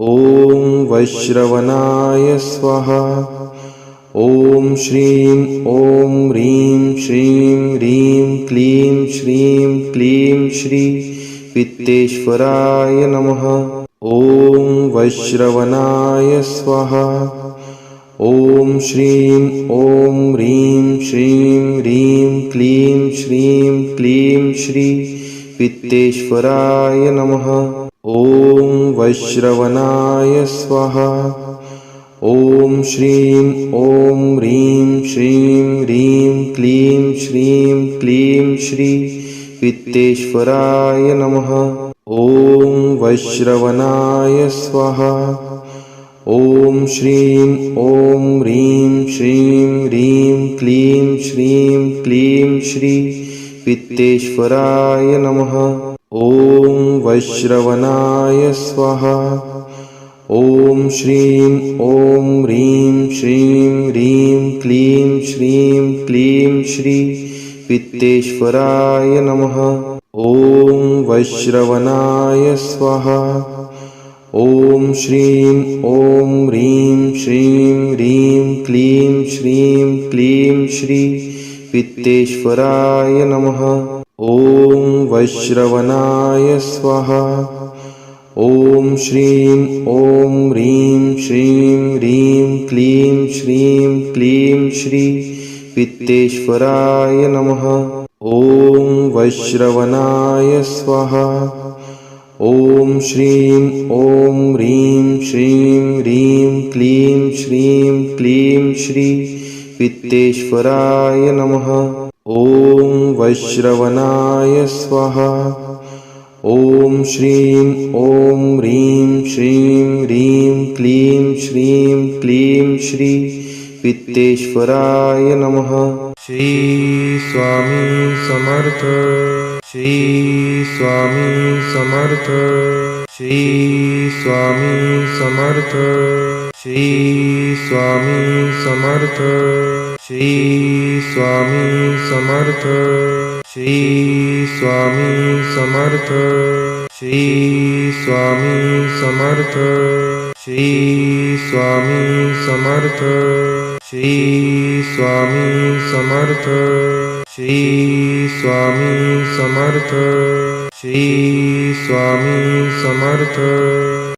ॐ वैश्रवणाय स्वाहा। ॐ श्रीं ॐ ह्रीं श्रीं ह्रीं क्लीं श्रीं क्लीं श्री वित्तेश्वराय नमः। ॐ वैश्रवणाय स्वाहा। ॐ श्रीं ॐ ह्रीं श्रीं ह्रीं क्लीं श्रीं क्लीं श्री वित्तेश्वराय नमः। ॐ वैश्रवणाय स्वाहा। ॐ श्रीं ॐ ह्रीं श्रीं ह्रीं क्लीं श्रीं क्लीं श्री वित्तेश्वराय नमः। ॐ वैश्रवणाय स्वाहा। ॐ श्रीं ॐ ह्रीं श्रीं ह्रीं क्लीं श्रीं क्लीं श्री वित्तेश्वराय नमः। ॐ वैश्रवणाय स्वाहा। ॐ श्रीं ॐ ह्रीं श्रीं ह्रीं क्लीं श्रीं क्लीं श्री वित्तेश्वराय नमः। ॐ वैश्रवणाय स्वाहा। ॐ श्रीं ॐ ह्रीं श्रीं ह्रीं क्लीं श्रीं क्लीं श्री वित्तेश्वराय नमः। ॐ वैश्रवणाय स्वाहा। ॐ श्रीं ॐ ह्रीं श्रीं ह्रीं क्लीं श्रीं क्लीं श्री वित्तेश्वराय नमः। ॐ वैश्रवणाय स्वाहा। ॐ श्रीं ॐ ह्रीं श्रीं ह्रीं क्लीं श्रीं क्लीं श्री वित्तेश्वराय नमः। ॐ वैश्रवणाय स्वाहा। ॐ श्रीं ॐ ह्रीं श्रीं ह्रीं क्लीं श्रीं क्लीं श्री वित्तेश्वराय नमः। श्री स्वामी समर्थ। श्री स्वामी समर्थ। श्री स्वामी समर्थ। श्री स्वामी समर्थ। श्री स्वामी समर्थ। श्री स्वामी समर्थ। श्री स्वामी समर्थ। श्री स्वामी समर्थ। श्री स्वामी समर्थ। श्री स्वामी समर्थ। श्री स्वामी समर्थ।